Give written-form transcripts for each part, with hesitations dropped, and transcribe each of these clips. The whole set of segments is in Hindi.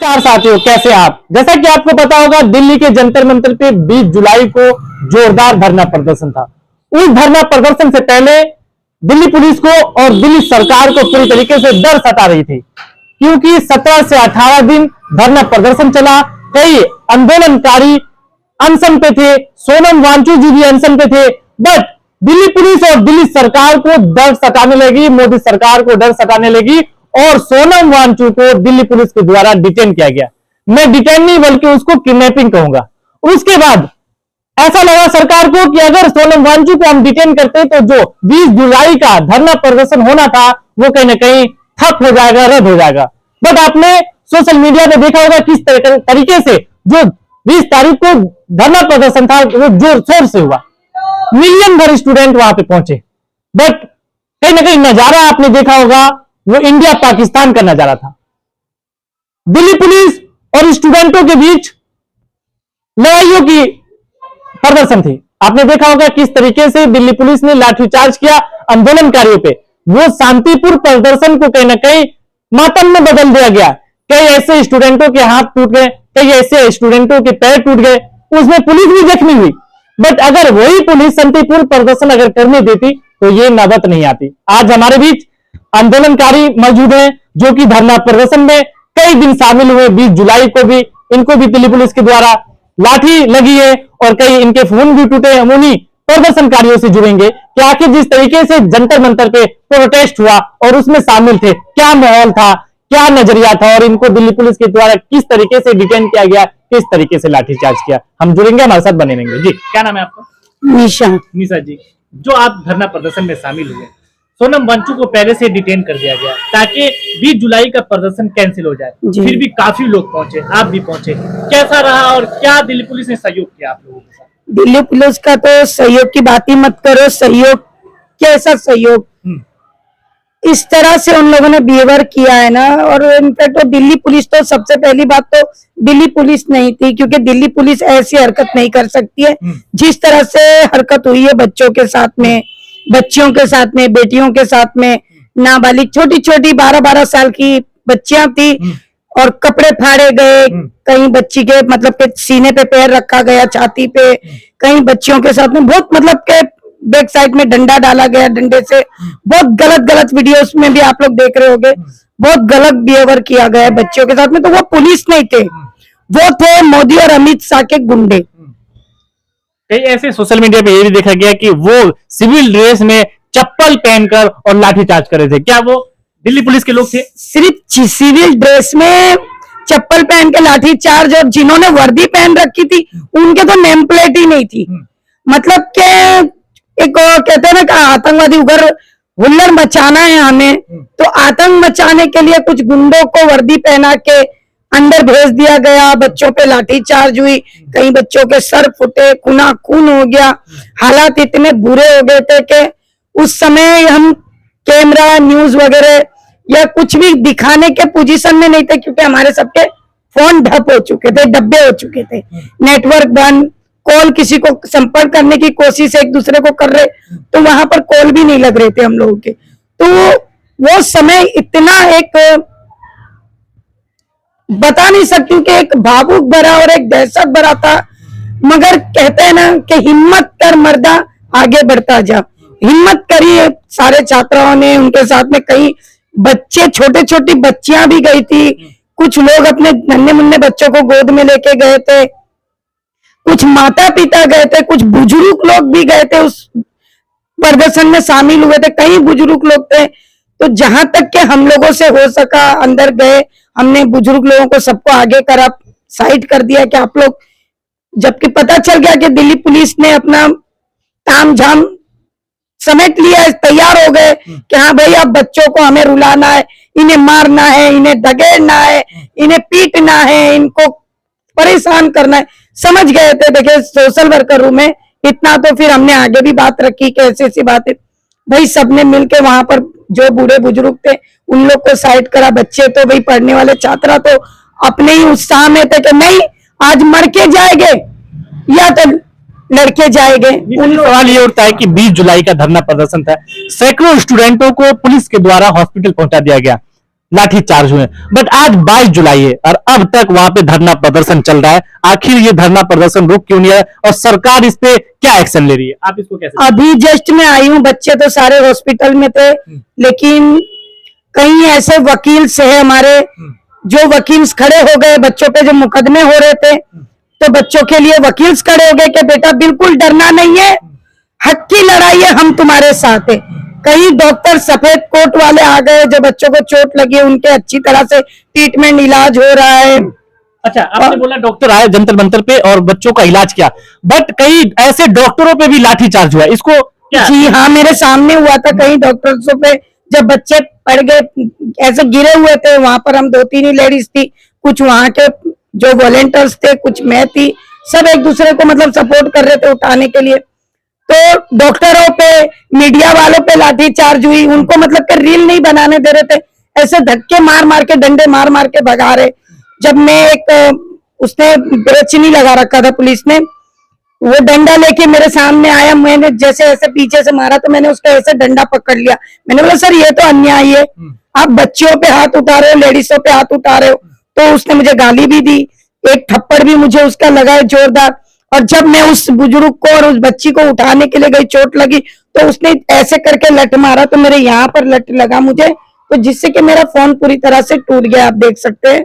नमस्कार साथियों, कैसे आप। जैसा कि आपको पता होगा, दिल्ली के जंतर मंतर पे 20 जुलाई को जोरदार धरना प्रदर्शन था। उस धरना प्रदर्शन से पहले दिल्ली पुलिस को और दिल्ली सरकार को पूरी तरीके से डर सता रही थी, क्योंकि 17 से 18 दिन धरना प्रदर्शन चला। कई आंदोलनकारी अनशन पे थे, सोनम वांगचुक जी भी अनशन पे थे, बट दिल्ली पुलिस और दिल्ली सरकार को डर सताने लगी, मोदी सरकार को डर सताने लगी और सोनम वांगचुक को दिल्ली पुलिस के द्वारा डिटेन किया गया। मैं डिटेन नहीं बल्कि उसको किडनैपिंग कहूंगा। उसके बाद ऐसा लगा सरकार को कि अगर सोनम वांगचुक को हम डिटेन करते तो जो 20 जुलाई का धरना प्रदर्शन होना था वो कहीं ना कहीं ठप हो जाएगा, रद्द हो जाएगा। बट आपने सोशल मीडिया पे देखा होगा किस तरीके से जो 20 तारीख को धरना प्रदर्शन था वो जोर शोर से हुआ, मिलियन भर स्टूडेंट वहां पे पहुंचे। बट कहीं ना कहीं नजारा आपने देखा होगा वो इंडिया पाकिस्तान का नजारा था। दिल्ली पुलिस और स्टूडेंटों के बीच लड़ाइयों की प्रदर्शन थी। आपने देखा होगा किस तरीके से दिल्ली पुलिस ने लाठीचार्ज किया आंदोलनकारियों पे। वो शांतिपूर्ण प्रदर्शन को कहीं ना कहीं मातम में बदल दिया गया। कई ऐसे स्टूडेंटों के हाथ टूट गए, कई ऐसे स्टूडेंटों के पैर टूट गए, उसमें पुलिस भी जख्मी हुई। बट अगर वही पुलिस शांतिपूर्ण प्रदर्शन अगर करने देती तो ये नौबत नहीं आती। आज हमारे बीच आंदोलनकारी मौजूद हैं जो कि धरना प्रदर्शन में कई दिन शामिल हुए। 20 जुलाई को भी इनको भी दिल्ली पुलिस के द्वारा लाठी लगी है और कई इनके फोन भी टूटे हैं। उन्हीं प्रदर्शनकारियों से जुड़ेंगे कि आखिर जिस तरीके से जंतर मंतर पे प्रोटेस्ट हुआ और उसमें शामिल थे, क्या माहौल था, क्या नजरिया था और इनको दिल्ली पुलिस के द्वारा किस तरीके से डिटेन किया गया, किस तरीके से लाठीचार्ज किया। हम जुड़ेंगे, हमारे साथ बने रहेंगे। जी, क्या नाम है आपका? निशा। निशा जी, जो आप धरना प्रदर्शन में शामिल हुए, सोनम वांगचुक को पहले से डिटेन कर दिया गया ताकि 20 जुलाई का प्रदर्शन कैंसिल हो जाए, फिर भी काफी लोग पहुंचे, आप भी पहुंचे, कैसा रहा और क्या दिल्ली पुलिस ने सहयोग किया आप लोगों के साथ? दिल्ली पुलिस का तो सहयोग की बात ही मत करो। सहयोग, कैसा सहयोग, इस तरह से उन लोगों ने बिहेवियर किया है ना। और इनफैक्ट तो दिल्ली पुलिस तो सबसे पहली बात तो दिल्ली पुलिस नहीं थी, क्योंकि दिल्ली पुलिस ऐसी हरकत नहीं कर सकती है जिस तरह से हरकत हुई है बच्चों के साथ में, बच्चियों के साथ में, बेटियों के साथ में। नाबालिग छोटी छोटी 12-12 साल की बच्चियां थी और कपड़े फाड़े गए, कहीं बच्ची के मतलब के सीने पे पैर रखा गया, छाती पे, कहीं बच्चियों के साथ में बहुत मतलब के बैक साइड में डंडा डाला गया, डंडे से बहुत गलत गलत वीडियोस में भी आप लोग देख रहे होंगे, बहुत गलत बिहेवियर किया गया है बच्चियों के साथ में। तो वो पुलिस नहीं थे, वो थे मोदी और अमित शाह के गुंडे। कई ऐसे सोशल मीडिया पे ये भी देखा गया कि वो सिविल ड्रेस में चप्पल पहनकर और लाठीचार्ज कर रहे थे। क्या वो दिल्ली पुलिस के लोग थे? सिर्फ सिविल ड्रेस में चप्पल पहन के लाठीचार्ज, और जिन्होंने वर्दी पहन रखी थी उनके तो नेम प्लेट ही नहीं थी। मतलब के एक कहते हैं ना कि आतंकवादी उधर हुल्लड़ मचाना है हमें, तो आतंक मचाने के लिए कुछ गुंडों को वर्दी पहना के अंदर भेज दिया गया। बच्चों पे लाठीचार्ज हुई, कई बच्चों के सर फुटे, खूना खून हो गया। हालात इतने बुरे हो गए थे कि उस समय हम कैमरा, न्यूज वगैरह या कुछ भी दिखाने के पोजीशन में नहीं थे, क्योंकि हमारे सबके फोन ढप हो चुके थे, डब्बे हो चुके थे, नेटवर्क बंद, कॉल किसी को संपर्क करने की कोशिश एक दूसरे को कर रहे तो वहां पर कॉल भी नहीं लग रहे थे हम लोगों के। तो वो समय इतना एक बता नहीं सकती हूँ कि एक भावुक भरा और एक दहशत भरा था। मगर कहते हैं ना कि हिम्मत कर मर्दा, आगे बढ़ता जा। हिम्मत करी सारे छात्राओं ने, उनके साथ में कई बच्चे, छोटे छोटी बच्चियां भी गई थी, कुछ लोग अपने नन्हे मुन्ने बच्चों को गोद में लेके गए थे, कुछ माता पिता गए थे, कुछ बुजुर्ग लोग भी गए थे, उस प्रदर्शन में शामिल हुए थे, कई बुजुर्ग लोग थे। तो जहां तक के हम लोगों से हो सका अंदर गए, हमने बुजुर्ग लोगों को सबको आगे करा, साइड कर दिया कि आप लोग, जबकि पता चल गया कि दिल्ली पुलिस ने अपना ताम झाम समेट लिया, तैयार हो गए कि हाँ भाई अब बच्चों को हमें रुलाना है, इन्हें मारना है, इन्हें धकेलना है, इन्हें पीटना है, इनको परेशान करना है। समझ गए थे। देखिए सोशल वर्कर में इतना तो फिर हमने आगे भी बात रखी कि ऐसी ऐसी बात है भाई, सबने मिलके वहां पर जो बूढ़े बुजुर्ग थे उन लोग को साइड करा। बच्चे तो भाई पढ़ने वाले छात्रा तो अपने ही उत्साह में थे कि नहीं आज मर के जाएंगे या तो लड़के जाएंगे। सवाल ये उठता है कि 20 जुलाई का धरना प्रदर्शन था, सैकड़ों स्टूडेंटों को पुलिस के द्वारा हॉस्पिटल पहुंचा दिया गया। लाठीचार्ज हुए। बट आज 22 जुलाई है और अब तक वहां पे धरना प्रदर्शन चल रहा है। आखिर ये धरना प्रदर्शन रुक क्यों नहीं है और सरकार इस पे क्या एक्शन ले रही है, आप इसको कैसे? अभी जस्ट मैं आई हूँ, बच्चे तो सारे हॉस्पिटल में थे, लेकिन कई ऐसे वकील से है हमारे, जो वकील खड़े हो गए बच्चों पे जो मुकदमे हो रहे थे, तो बच्चों के लिए वकील खड़े हो गए कि बेटा बिल्कुल डरना नहीं है, हक की लड़ाई है, हम तुम्हारे साथ है। कई डॉक्टर सफेद कोट वाले आ गए, जो बच्चों को चोट लगी है उनके अच्छी तरह से ट्रीटमेंट इलाज हो रहा है। अच्छा, आपने बोला डॉक्टर आए जंतर मंतर पे और बच्चों का इलाज किया, बट कई ऐसे डॉक्टरों पे भी लाठीचार्ज हुआ, इसको क्या? जी हाँ, मेरे सामने हुआ था कई डॉक्टर्सों पे, जब बच्चे पड़ गए ऐसे गिरे हुए थे, वहां पर हम 2-3 ही लेडीज थी, कुछ वहां के जो वॉलेंटियर्स थे, कुछ मैं थी, सब एक दूसरे को मतलब सपोर्ट कर रहे थे उठाने के लिए। तो डॉक्टरों पे, मीडिया वालों पे लाठीचार्ज हुई, उनको मतलब कि रील नहीं बनाने दे रहे थे, ऐसे धक्के मार मार के, डंडे मार मार के भगा रहे। जब मैं उसने ब्रेच नहीं लगा रखा था पुलिस ने, वो डंडा लेके मेरे सामने आया, मैंने जैसे ऐसे पीछे से मारा तो मैंने उसका ऐसे डंडा पकड़ लिया। मैंने बोला सर ये तो अन्याय है, आप बच्चियों पे हाथ उठा रहे हो, लेडीजों पे हाथ उठा रहे हो। तो उसने मुझे गाली भी दी, एक थप्पड़ भी मुझे उसका लगा है जोरदार। और जब मैं उस बुजुर्ग को और उस बच्ची को उठाने के लिए गई, चोट लगी, तो उसने ऐसे करके लट मारा, तो मेरे यहाँ पर लट लगा मुझे, तो जिससे कि मेरा फोन पूरी तरह से टूट गया। आप देख सकते हैं,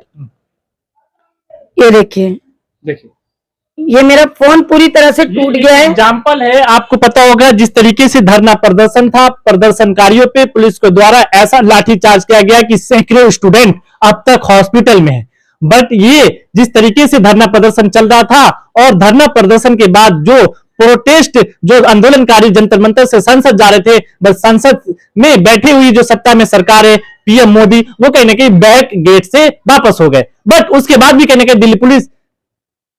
ये देखिए, ये मेरा फोन पूरी तरह से टूट गया है। एग्जाम्पल है, आपको पता होगा जिस तरीके से धरना प्रदर्शन था, प्रदर्शनकारियों पे पुलिस के द्वारा ऐसा लाठीचार्ज किया गया कि सैकड़ों स्टूडेंट अब तक हॉस्पिटल में है। बट ये जिस तरीके से धरना प्रदर्शन चल रहा था और धरना प्रदर्शन के बाद जो प्रोटेस्ट, जो आंदोलनकारी जंतर मंतर से संसद जा रहे थे, बस संसद में बैठी हुई जो सत्ता में सरकार है, पीएम मोदी, वो कहीं ना कहीं बैक गेट से वापस हो गए। बट उसके बाद भी कहीं ना कहीं दिल्ली पुलिस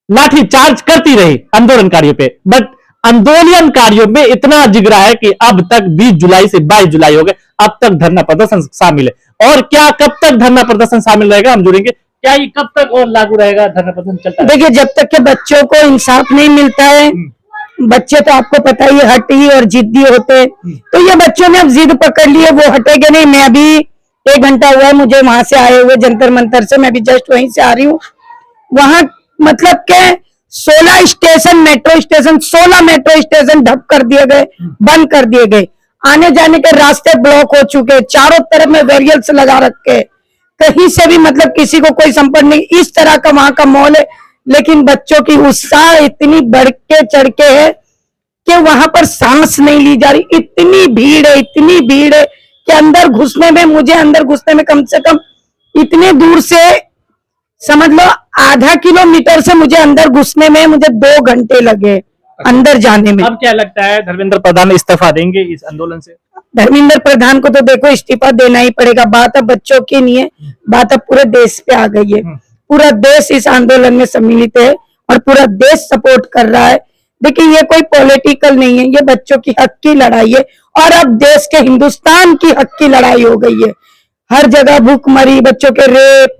लाठीचार्ज करती रही आंदोलनकारियों पे। बट आंदोलनकारियों में इतना जिगरा है कि अब तक 20 जुलाई से 22 जुलाई हो गए, अब तक धरना प्रदर्शन शामिल है। और क्या कब तक धरना प्रदर्शन शामिल रहेगा, हम जुड़ेंगे, क्या ये कब तक और लागू रहेगा धरना प्रदर्शन चलता है? देखिए, जब तक के बच्चों को इंसाफ नहीं मिलता है, बच्चे तो आपको पता ही है हठी और जिद्दी होते हैं, तो ये बच्चों ने अब जिद पकड़ ली है, वो हटेंगे नहीं। मैं अभी 1 घंटा हुआ है मुझे वहां से आए हुए, जंतर मंतर से, मैं भी जस्ट वहीं से आ रही हूँ। वहां मतलब के 16 station, metro station, 16 metro station ढक कर दिए गए, बंद कर दिए गए, आने जाने के रास्ते ब्लॉक हो चुके, चारों तरफ में बैरियर्स लगा रखे, कहीं से भी मतलब किसी को कोई संपर्क नहीं, इस तरह का वहां का माहौल है। लेकिन बच्चों की उत्साह इतनी बढ़ के चढ़ के है कि वहां पर सांस नहीं ली जा रही, इतनी भीड़ है, इतनी भीड़ है कि अंदर घुसने में, मुझे अंदर घुसने में कम से कम इतने दूर से समझ लो आधा किलोमीटर से मुझे अंदर घुसने में मुझे 2 घंटे लगे अंदर जाने में। अब क्या लगता है धर्मेंद्र प्रधान इस्तीफा देंगे इस आंदोलन से? धर्मेंद्र प्रधान को तो देखो इस्तीफा देना ही पड़ेगा, बात अब बच्चों की नहीं है, बात अब पूरे देश पे आ गई है। पूरा देश इस आंदोलन में सम्मिलित है और पूरा देश सपोर्ट कर रहा है। देखिए, ये कोई पॉलिटिकल नहीं है, ये बच्चों की हक की लड़ाई है और अब देश के, हिंदुस्तान की हक की लड़ाई हो गई है। हर जगह भूखमरी, बच्चों के रेप,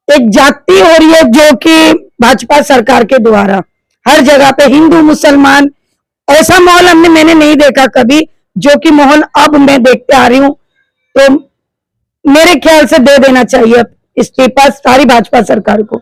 एक जाति हो रही है जो कि भाजपा सरकार के द्वारा हर जगह पे हिंदू मुसलमान, ऐसा माहौल मैंने नहीं देखा कभी, जो कि माहौल अब मैं देखते आ रही हूँ। तो मेरे ख्याल से दे देना चाहिए इस्तीफा सारी भाजपा सरकार को।